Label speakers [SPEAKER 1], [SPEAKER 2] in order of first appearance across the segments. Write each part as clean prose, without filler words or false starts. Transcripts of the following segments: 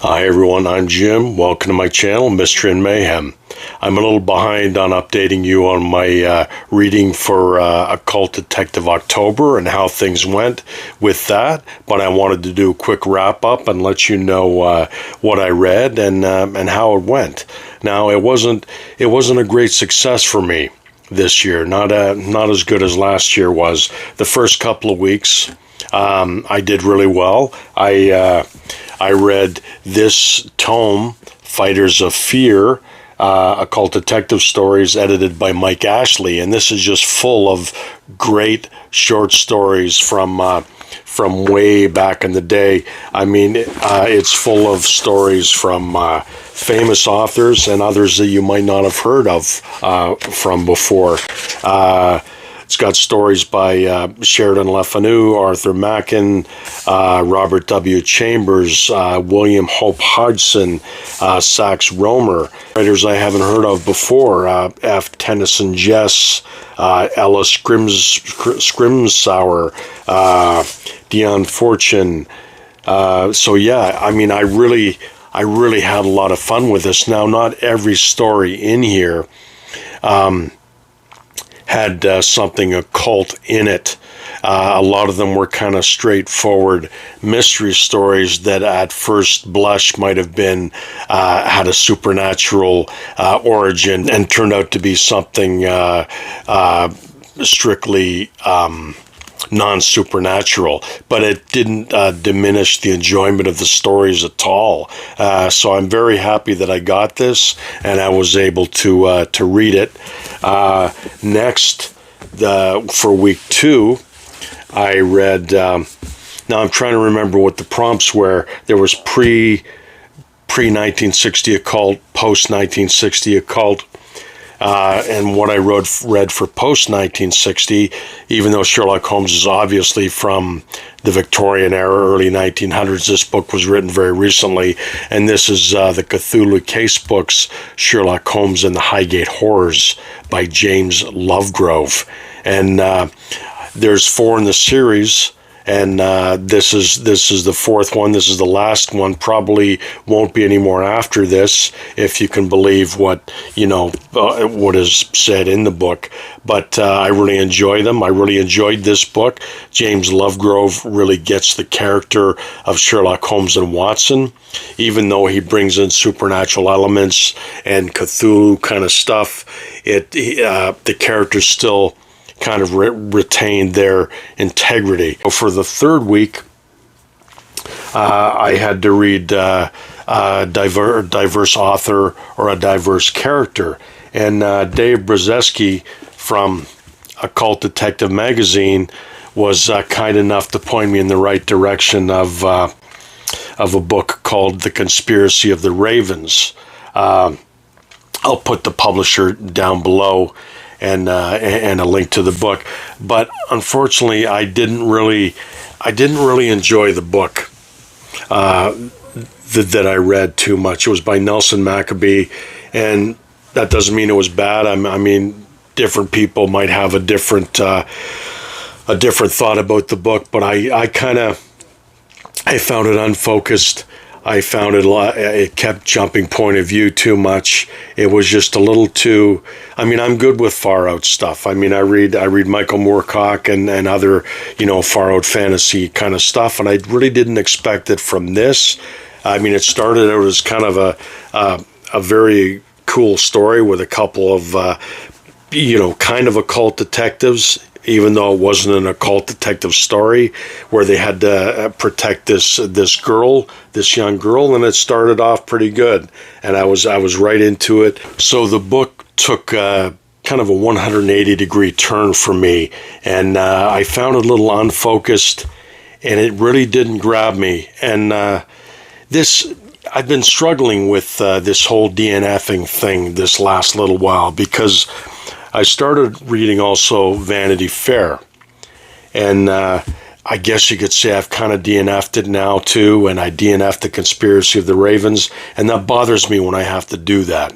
[SPEAKER 1] Hi everyone, I'm Jim. Welcome to my channel, Mystery and Mayhem. I'm a little behind on updating you on my reading for Occult Detective October and how things went with that, but I wanted to do a quick wrap up and let you know what I read and how it went. Now, it wasn't a great success for me this year, not as good as last year was. The first couple of weeks, I did really well. I read this tome, Fighters of Fear, Occult Detective Stories, edited by Mike Ashley, and this is just full of great short stories from way back in the day. I mean, it's full of stories from famous authors and others that you might not have heard of from before. It's got stories by Sheridan Le Fanu, Arthur Machen, Robert W. Chambers, William Hope Hodgson, Sax Rohmer, writers I haven't heard of before, F. Tennyson Jess, Ella Scrimsauer, Dion Fortune. So yeah, I mean, I really had a lot of fun with this. Now, not every story in here had something occult in it. A lot of them were kind of straightforward mystery stories that at first blush might have been had a supernatural origin and turned out to be something strictly non-supernatural, but it didn't diminish the enjoyment of the stories at all. So I'm very happy that I got this and I was able to read it. Next, for week 2, I read, now I'm trying to remember what the prompts were. There was pre-1960 occult, post-1960 occult. And what I read for post-1960, even though Sherlock Holmes is obviously from the Victorian era, early 1900s, this book was written very recently, and this is the Cthulhu Casebooks, Sherlock Holmes and the Highgate Horrors by James Lovegrove. And there's 4 in the series, and this is the 4th one. This is the last one. Probably won't be any more after this, if you can believe what what is said in the book. But I really enjoy them. I really enjoyed this book. James Lovegrove really gets the character of Sherlock Holmes and Watson, even though he brings in supernatural elements and Cthulhu kind of stuff. The characters still kind of retained their integrity. For the 3rd week, I had to read a diverse author or a diverse character. And Dave Brzezinski from Occult Detective Magazine was kind enough to point me in the right direction of a book called The Conspiracy of the Ravens. I'll put the publisher down below and a link to the book, but unfortunately I didn't really enjoy the book that I read too much. It was by Nelson Maccabee, and that doesn't mean it was bad. I mean, different people might have a different thought about the book, but I found it unfocused. I found it kept jumping point of view too much. It was just a little too. I mean, I'm good with far out stuff. I mean, I read Michael Moorcock and other far out fantasy kind of stuff, and I really didn't expect it from this. I mean, it started out as kind of a very cool story with a couple of kind of occult detectives, even though it wasn't an occult detective story, where they had to protect this young girl, and it started off pretty good, and I was right into it. So the book took kind of a 180-degree turn for me, and I found it a little unfocused, and it really didn't grab me. And I've been struggling with this whole DNFing thing this last little while, because I started reading also Vanity Fair, and I guess you could say I've kind of DNF'd it now too, and I DNF'd The Conspiracy of the Ravens, and that bothers me when I have to do that.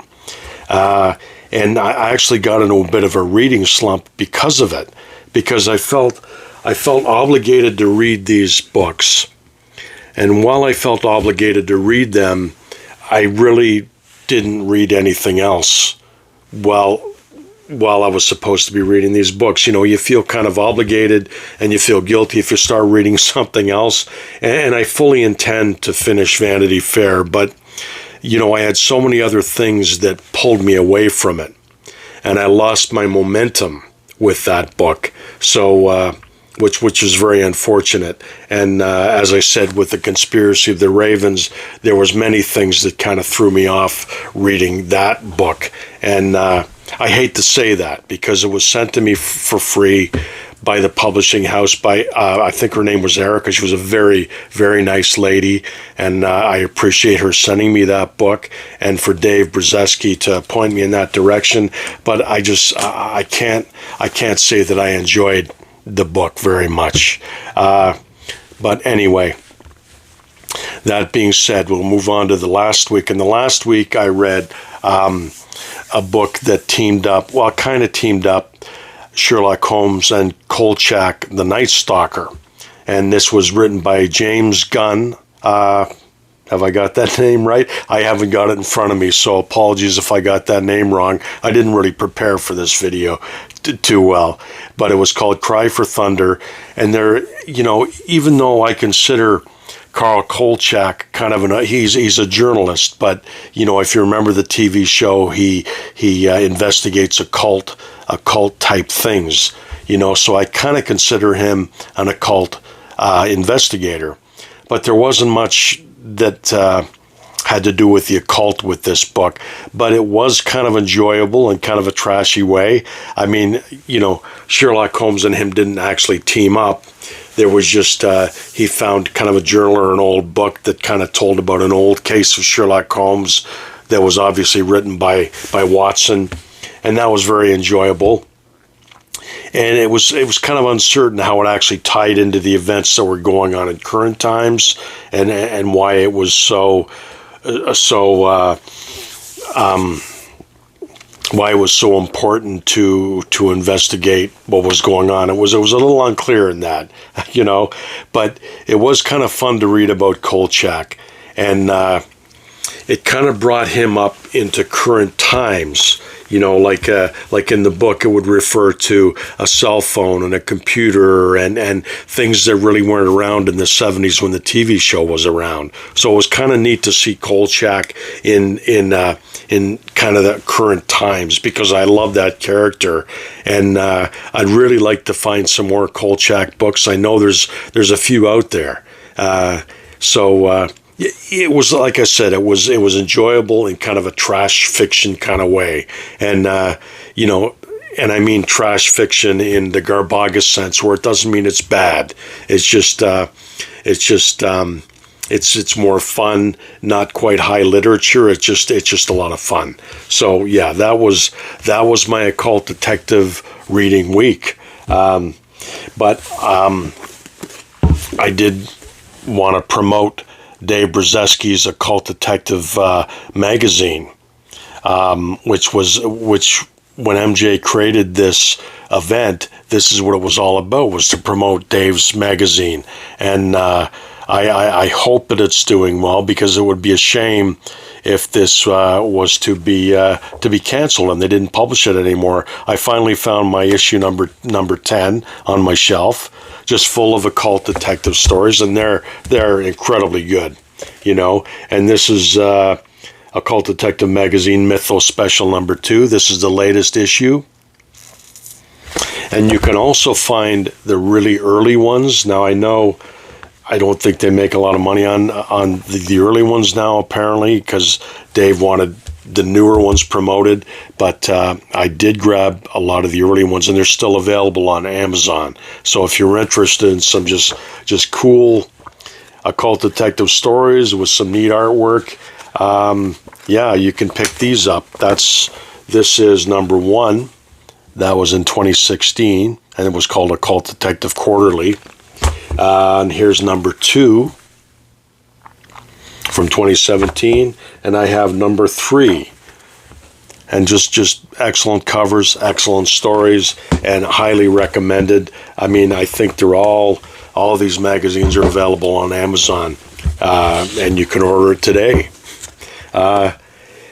[SPEAKER 1] And I actually got into a bit of a reading slump because of it, because I felt obligated to read these books. And while I felt obligated to read them, I really didn't read anything else while I was supposed to be reading these books. You know, you feel kind of obligated and you feel guilty if you start reading something else. And I fully intend to finish Vanity Fair, but, you know, I had so many other things that pulled me away from it. And I lost my momentum with that book. So, which is very unfortunate. And as I said, with the Conspiracy of the Ravens, there was many things that kind of threw me off reading that book. And I hate to say that because it was sent to me for free by the publishing house, by I think her name was Erica. She was a very, very nice lady, and I appreciate her sending me that book, and for Dave Brzezinski to point me in that direction. But I can't say that I enjoyed the book very much. But anyway, that being said, we'll move on to the last week. And the last week I read a book that kind of teamed up Sherlock Holmes and Kolchak, the Night Stalker. And this was written by James Gunn. Have I got that name right? I haven't got it in front of me, so apologies if I got that name wrong. I didn't really prepare for this video too well. But it was called Cry for Thunder. And there, you know, even though I consider Carl Kolchak kind of he's a journalist, but you know, if you remember the TV show, he investigates occult type things, you know, so I kind of consider him an occult investigator. But there wasn't much that had to do with the occult with this book, but it was kind of enjoyable in kind of a trashy way. I mean, you know, Sherlock Holmes and him didn't actually team up. There was just, he found kind of a journal or an old book that kind of told about an old case of Sherlock Holmes that was obviously written by Watson, and that was very enjoyable. And it was kind of uncertain how it actually tied into the events that were going on in current times, and why it was why it was so important to investigate what was going on. It was a little unclear in that, you know, but it was kind of fun to read about Kolchak, and it kind of brought him up into current times. You know, like in the book, it would refer to a cell phone and a computer and things that really weren't around in the 70s when the TV show was around. So it was kind of neat to see Kolchak in kind of the current times, because I love that character, and I'd really like to find some more Kolchak books. I know there's a few out there. It was, like I said, it was enjoyable in kind of a trash fiction kind of way. And, you know, and I mean trash fiction in the Garbaga sense, where it doesn't mean it's bad. It's just it's more fun, not quite high literature. It's just a lot of fun. So yeah, that was my occult detective reading week. But I did want to promote Dave Brzezinski's Occult Detective magazine, which when MJ created this event, this is what it was all about, was to promote Dave's magazine. And I hope that it's doing well, because it would be a shame if this was to be canceled and they didn't publish it anymore. I finally found my issue number 10 on my shelf, just full of occult detective stories, and they're incredibly good, you know. And this is Occult Detective Magazine Mythos Special number 2. This is the latest issue. And you can also find the really early ones. Now, I don't think they make a lot of money on the early ones now, apparently, because Dave wanted the newer ones promoted. But I did grab a lot of the early ones, and they're still available on Amazon. So if you're interested in some just cool occult detective stories with some neat artwork, yeah, you can pick these up. This is number 1. That was in 2016, and it was called Occult Detective Quarterly. And here's number 2 from 2017, and I have number 3. And just excellent covers, excellent stories, and highly recommended. I mean, I think they're all of these magazines are available on Amazon and you can order it today.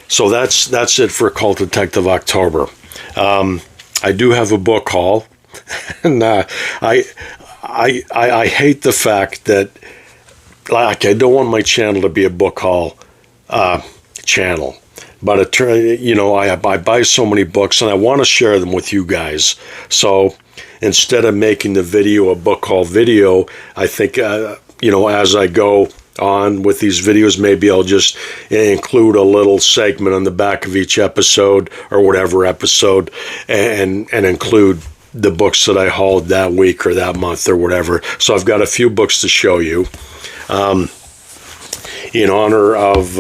[SPEAKER 1] So that's it for Occult Detective October. I do have a book haul, and I hate the fact that, like, I don't want my channel to be a book haul channel, but I buy so many books and I want to share them with you guys. So instead of making the video a book haul video, I think as I go on with these videos, maybe I'll just include a little segment on the back of each episode or whatever episode, and include the books that I hauled that week or that month or whatever. So I've got a few books to show you. In honor of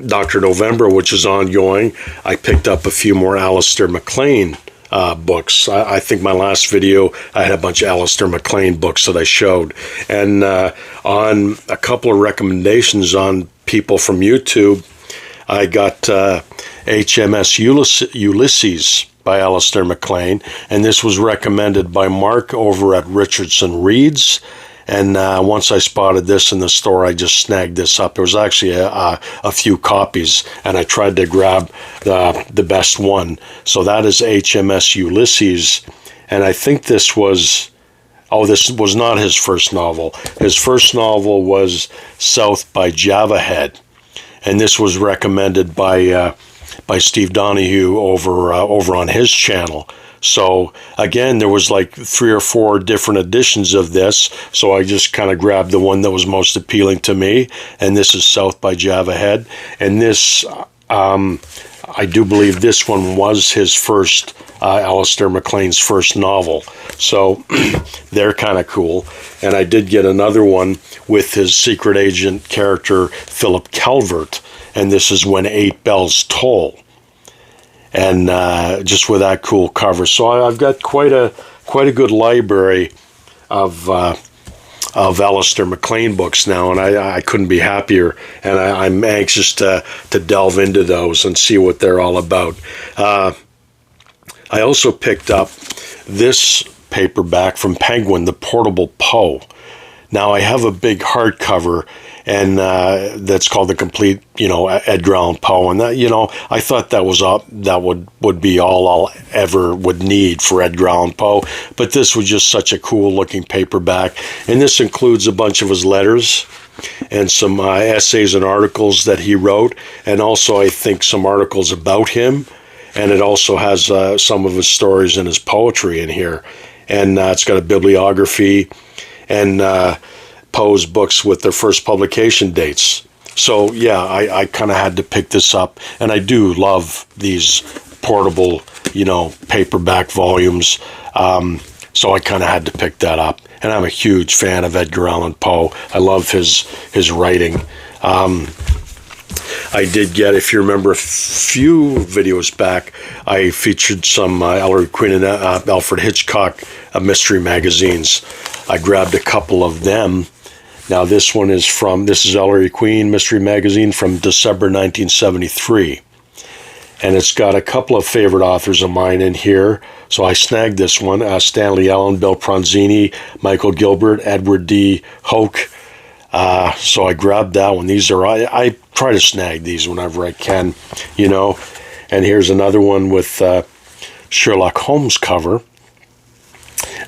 [SPEAKER 1] Dr. November, which is ongoing, I picked up a few more Alistair MacLean books. I think my last video, I had a bunch of Alistair MacLean books that I showed. And on a couple of recommendations on people from YouTube, I got HMS Ulysses by Alistair MacLean, and this was recommended by Mark over at Richardson Reads. And once I spotted this in the store, I just snagged this up. There was actually a few copies, and I tried to grab the best one. So that is HMS Ulysses, and I think this was not his first novel. His first novel was South by Java Head, and this was recommended by Steve Donahue over on his channel. So again, there was like 3 or 4 different editions of this, so I just kind of grabbed the one that was most appealing to me, and this is South by Java Head. And this, I do believe this one was his first, Alistair MacLean's first novel. So they're kind of cool. And I did get another one with his secret agent character, Philip Calvert, and this is When 8 Bells Toll. And just with that cool cover, so I've got quite a good library of Alistair MacLean books now, and I couldn't be happier. And I'm anxious to delve into those and see what they're all about. I also picked up this paperback from Penguin, The Portable Poe. Now I have a big hardcover, and that's called The Complete, Edgar Allan Poe, and that, I thought that would be all I'll ever would need for Edgar Allan Poe. But this was just such a cool looking paperback, and this includes a bunch of his letters and some essays and articles that he wrote, and also I think some articles about him, and it also has some of his stories and his poetry in here, and it's got a bibliography and Poe's books with their first publication dates. So yeah, I kind of had to pick this up, and I do love these portable, paperback volumes. So I kind of had to pick that up, and I'm a huge fan of Edgar Allan Poe. I love his writing. I did get, if you remember, a few videos back, I featured some Ellery Queen and Alfred Hitchcock mystery magazines. I grabbed a couple of them. Now this is Ellery Queen Mystery Magazine from December 1973. And it's got a couple of favorite authors of mine in here. So I snagged this one, Stanley Allen, Bill Pronzini, Michael Gilbert, Edward D. Hoke. So I grabbed that one. I try to snag these whenever I can, And here's another one with Sherlock Holmes cover.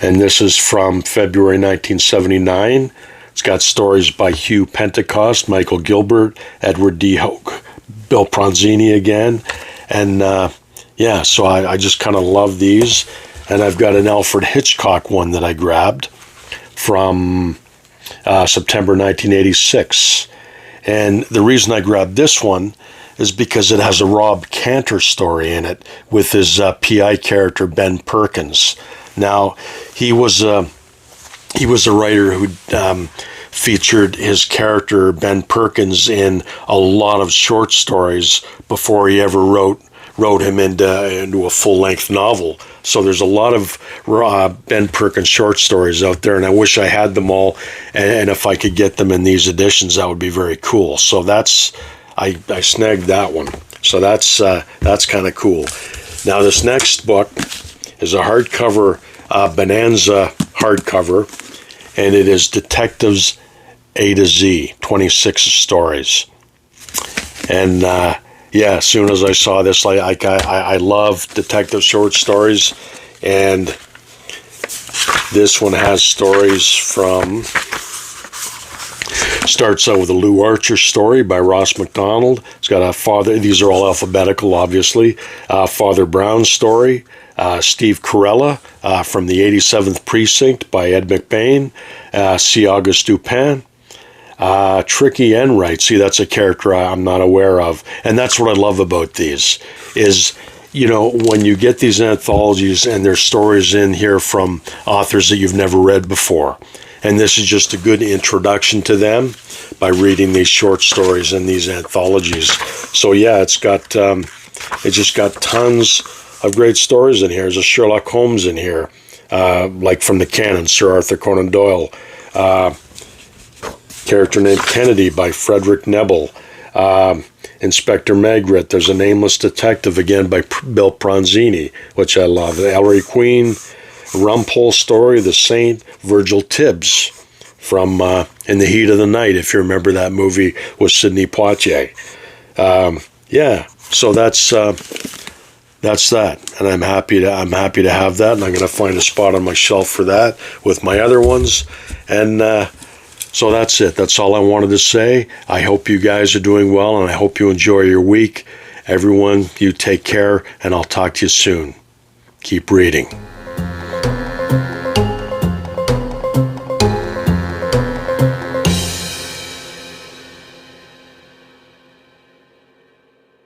[SPEAKER 1] And this is from February 1979. It's got stories by Hugh Pentecost, Michael Gilbert, Edward D. Hoke, Bill Pronzini again. And so I just kind of love these. And I've got an Alfred Hitchcock one that I grabbed from September 1986. And the reason I grabbed this one is because it has a Rob Cantor story in it with his PI character Ben Perkins. Now, he was a writer who featured his character Ben Perkins in a lot of short stories before he ever wrote him into a full-length novel. So there's a lot of Ben Perkins short stories out there, and I wish I had them all. And if I could get them in these editions, that would be very cool. So I snagged that one. So that's kind of cool. Now this next book is a hardcover Bonanza hardcover, and it is Detectives A to Z, 26 stories. And yeah, as soon as I saw this, I love detective short stories, and this one has stories from, starts out with a Lou Archer story by Ross MacDonald. It's got a father, these are all alphabetical, obviously. Father Brown story, Steve Carella from the 87th Precinct by Ed McBain, C. Auguste Dupin, Tricky Enright. See, that's a character I'm not aware of. And that's what I love about these, is, you know, when you get these anthologies and there's stories in here from authors that you've never read before. And this is just a good introduction to them by reading these short stories in these anthologies. So yeah, it's just got tons of great stories in here. There's a Sherlock Holmes in here, like from the canon, Sir Arthur Conan Doyle. Character named Kennedy by Frederick Nebel. Inspector Maigret. There's a Nameless Detective, again, by Bill Pronzini, which I love. The Ellery Queen, Rumpole story, The Saint, Virgil Tibbs from In the Heat of the Night, if you remember that movie with Sidney Poitier. Yeah, so that's that, and I'm happy to have that, and I'm going to find a spot on my shelf for that with my other ones, and so that's it. That's all I wanted to say. I hope you guys are doing well, and I hope you enjoy your week. Everyone, you take care, and I'll talk to you soon. Keep reading.